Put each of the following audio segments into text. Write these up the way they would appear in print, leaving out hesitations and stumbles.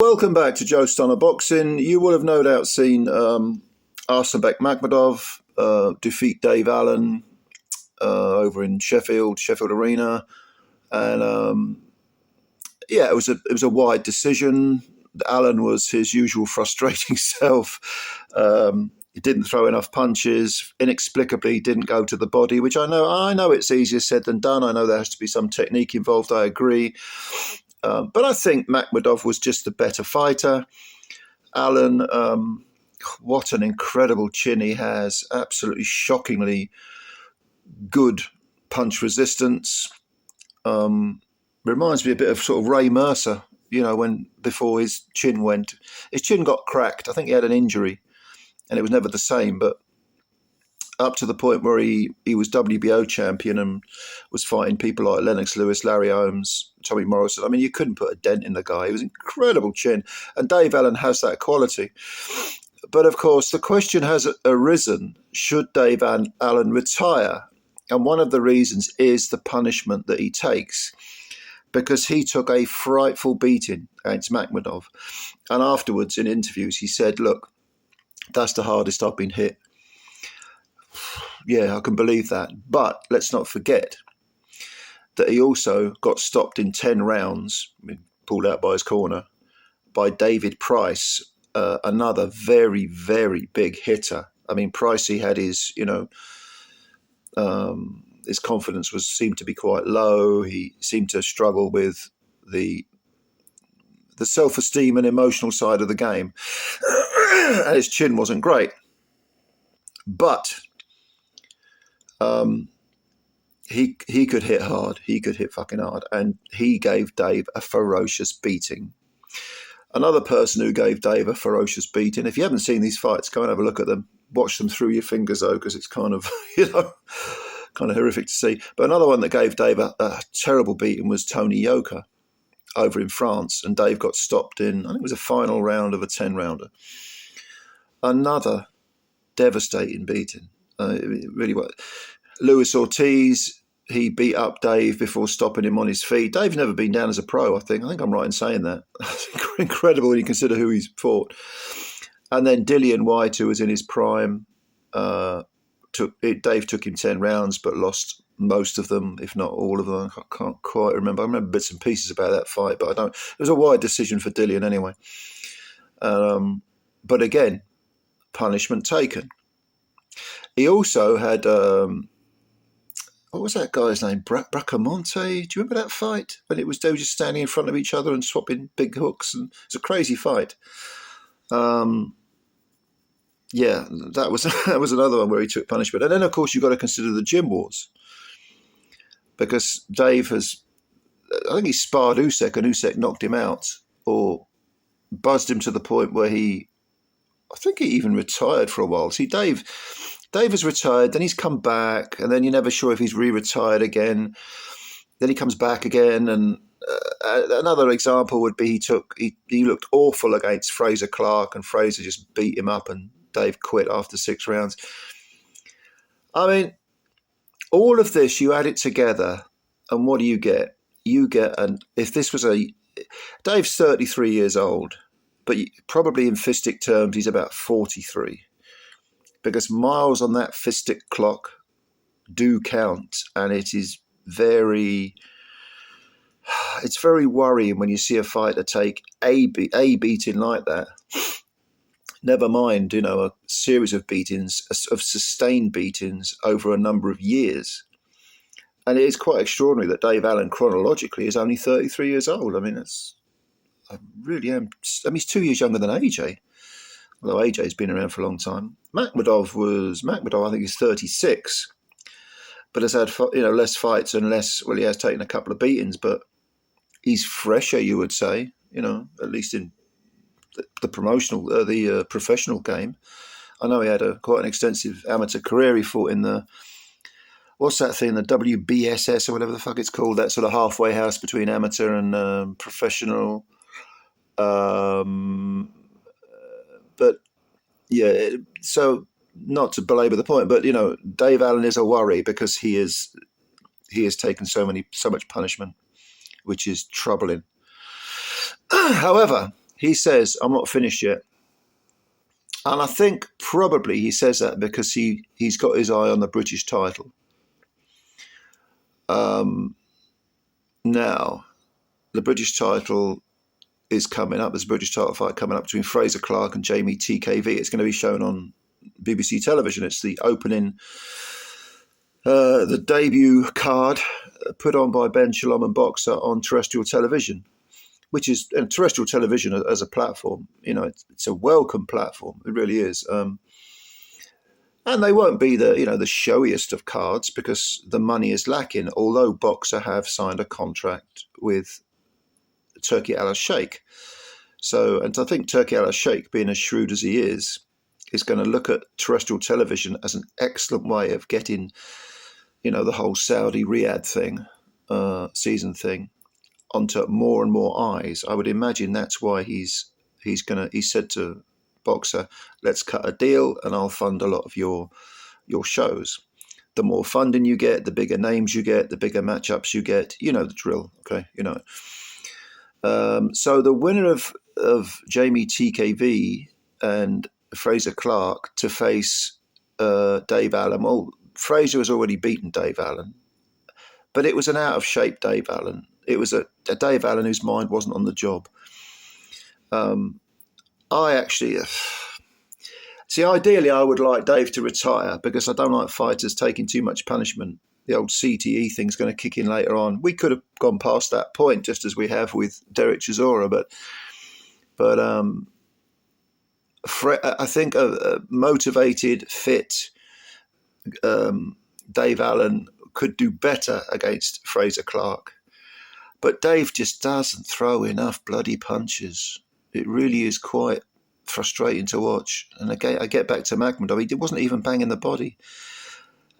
Welcome back to Joe Stunner Boxing. You will have no doubt seen Arslanbek Makhmudov defeat Dave Allen over in Sheffield Arena, and it was a wide decision. Allen was his usual frustrating self. He didn't throw enough punches. Inexplicably, didn't go to the body, which I know it's easier said than done. I know there has to be some technique involved. I agree. But I think Makhmudov was just the better fighter. Allen, what an incredible chin he has. Absolutely shockingly good punch resistance. Reminds me a bit of sort of Ray Mercer, before his chin got cracked. I think he had an injury and it was never the same, but up to the point where he was WBO champion and was fighting people like Lennox Lewis, Larry Holmes, Tommy Morrison. I mean, you couldn't put a dent in the guy. He was an incredible chin. And Dave Allen has that quality. But of course, the question has arisen, should Dave Allen retire? And one of the reasons is the punishment that he takes, because he took a frightful beating against Makhmudov. And afterwards, in interviews, he said, look, that's the hardest I've been hit. Yeah, I can believe that. But let's not forget that he also got stopped in 10 rounds, pulled out by his corner, by David Price, another very, very big hitter. I mean, Pricey had his confidence seemed to be quite low. He seemed to struggle with the self-esteem and emotional side of the game. And his chin wasn't great. But he could hit hard. He could hit fucking hard. And he gave Dave a ferocious beating. Another person who gave Dave a ferocious beating, if you haven't seen these fights, go and have a look at them. Watch them through your fingers, though, because it's kind of, kind of horrific to see. But another one that gave Dave a terrible beating was Tony Yoka over in France. And Dave got stopped in, I think it was a final round of a 10-rounder. Another devastating beating. It really was. Luis Ortiz, he beat up Dave before stopping him on his feet. Dave's never been down as a pro, I think. I'm right in saying that. That's incredible when you consider who he's fought. And then Dillian White, who was in his prime, Dave took him 10 rounds but lost most of them, if not all of them. I can't quite remember. I remember bits and pieces about that fight, but I don't. It was a wide decision for Dillian anyway. But again, punishment taken. He also had, what was that guy's name? Bracamonte? Do you remember that fight? When they were just standing in front of each other and swapping big hooks, and it's a crazy fight. That was another one where he took punishment. And then, of course, you've got to consider the gym wars, because Dave I think he sparred Usyk, and Usyk knocked him out or buzzed him to the point where I think he even retired for a while. See, Dave has retired, then he's come back, and then you're never sure if he's re-retired again. Then he comes back again, and another example would be he looked awful against Fraser Clark, and Fraser just beat him up, and Dave quit after 6 rounds. I mean, all of this, you add it together, and what do you get? You get Dave's 33 years old, but probably in fistic terms, he's about 43. Because miles on that fistic clock do count, and it's very worrying when you see a fighter take a beating like that. Never mind, a series of beatings, of sustained beatings over a number of years. And it is quite extraordinary that Dave Allen, chronologically, is only 33 years old. I mean, I really am. I mean, he's 2 years younger than AJ. Although AJ's been around for a long time. Makhmudov, I think he's 36, but has had less fights and he has taken a couple of beatings, but he's fresher, you would say, at least in the professional game. I know he had quite an extensive amateur career. He fought in the WBSS or whatever the fuck it's called, that sort of halfway house between amateur and professional. But yeah, so not to belabor the point, but Dave Allen is a worry because he has taken so much punishment, which is troubling. However, he says, "I'm not finished yet." And I think probably he says that because he's got his eye on the British title. Now, the British title is coming up. There's a British title fight coming up between Fraser Clark and Jamie TKV. It's going to be shown on BBC television. It's the opening, the debut card put on by Ben Shalom and Boxer on terrestrial television, which is terrestrial television as a platform. It's a welcome platform. It really is. And they won't be the showiest of cards because the money is lacking. Although Boxer have signed a contract with Turki Al-Sheikh. And I think Turki Al-Sheikh, being as shrewd as he is going to look at terrestrial television as an excellent way of getting, the whole Saudi Riyadh thing, season thing, onto more and more eyes. I would imagine that's why he said to Boxer, "Let's cut a deal, and I'll fund a lot of your shows. The more funding you get, the bigger names you get, the bigger matchups you get. You know the drill, okay? So the winner of Jamie TKV and Fraser Clark to face Dave Allen. Well, Fraser has already beaten Dave Allen, but it was an out of shape Dave Allen. It was a Dave Allen whose mind wasn't on the job. I actually see. Ideally, I would like Dave to retire because I don't like fighters taking too much punishment. The old CTE thing's going to kick in later on. We could have gone past that point, just as we have with Derek Chisora, but I think a motivated, fit Dave Allen could do better against Fraser Clark. But Dave just doesn't throw enough bloody punches. It really is quite frustrating to watch. And again, I get back to Magmadov. He wasn't even banging the body.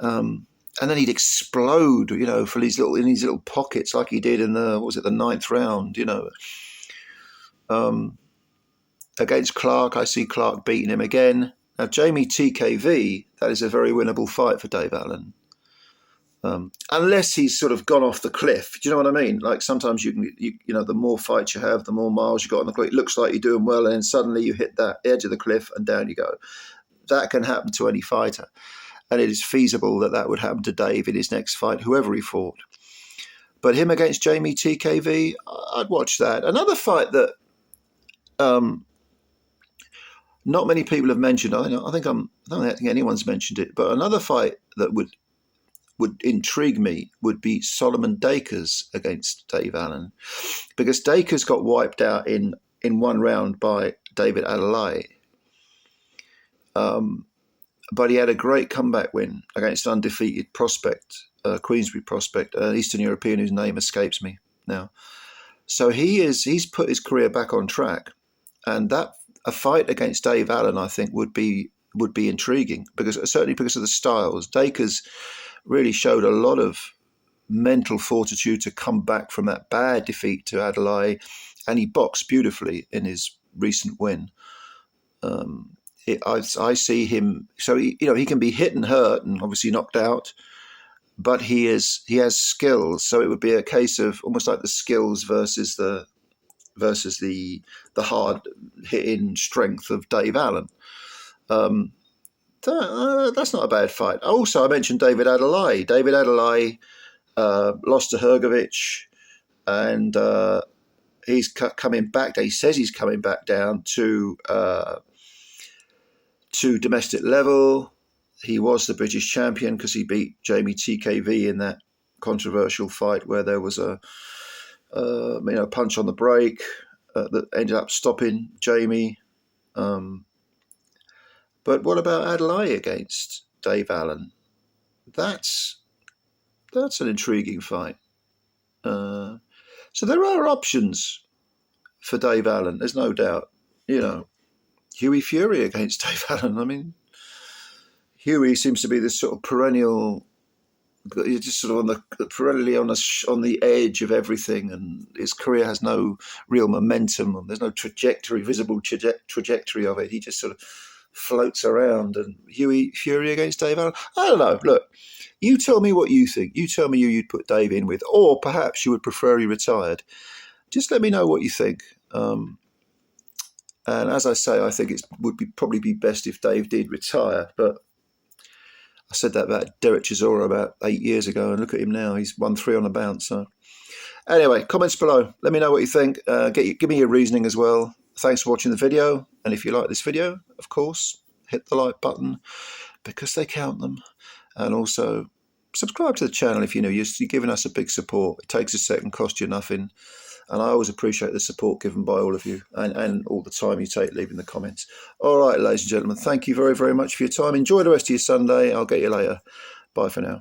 And then he'd explode, for in these little pockets, like he did in the ninth round, Against Clark, I see Clark beating him again. Now, Jamie TKV, that is a very winnable fight for Dave Allen. Unless he's sort of gone off the cliff. Do you know what I mean? Like sometimes the more fights you have, the more miles you got on the clock. It looks like you're doing well, and then suddenly you hit that edge of the cliff and down you go. That can happen to any fighter. And it is feasible that would happen to Dave in his next fight, whoever he fought. But him against Jamie TKV, I'd watch that. Another fight that not many people have mentioned. I don't think anyone's mentioned it. But another fight that would intrigue me would be Solomon Dakers against Dave Allen, because Dakers got wiped out in one round by David Adelaide. But he had a great comeback win against an undefeated prospect, Queensbury prospect, an Eastern European whose name escapes me now. So he's put his career back on track, and that a fight against Dave Allen, I think, would be intriguing certainly because of the styles. Dakers really showed a lot of mental fortitude to come back from that bad defeat to Adelaide, and he boxed beautifully in his recent win. I see him, so he can be hit and hurt and obviously knocked out, but he has skills. So it would be a case of almost like the skills versus the hard hitting strength of Dave Allen. That's not a bad fight. Also, I mentioned David Adelaide. David Adelaide lost to Hrgovic, and he's coming back. He says he's coming back down to domestic level. He was the British champion because he beat Jamie TKV in that controversial fight where there was a punch on the break that ended up stopping Jamie. But what about Adelaide against Dave Allen? That's an intriguing fight. So there are options for Dave Allen. There's no doubt. Hughie Fury against Dave Allen. I mean, Hughie seems to be this sort of perennial, just sort of perennially on the edge of everything, and his career has no real momentum. There's no visible trajectory of it. He just sort of floats around. And Hughie Fury against Dave Allen, I don't know. Look, you tell me what you think. You tell me who you'd put Dave in with, or perhaps you would prefer he retired. Just let me know what you think. And as I say, I think it would probably be best if Dave did retire. But I said that about Derek Chisora about 8 years ago, and look at him now. He's won 3 on a bounce. So anyway, comments below. Let me know what you think. Give me your reasoning as well. Thanks for watching the video. And if you like this video, of course, hit the like button because they count them. And also subscribe to the channel if you're new. You're giving us a big support. It takes a second, cost you nothing. And I always appreciate the support given by all of you and all the time you take leaving the comments. All right, ladies and gentlemen, thank you very, very much for your time. Enjoy the rest of your Sunday. I'll get you later. Bye for now.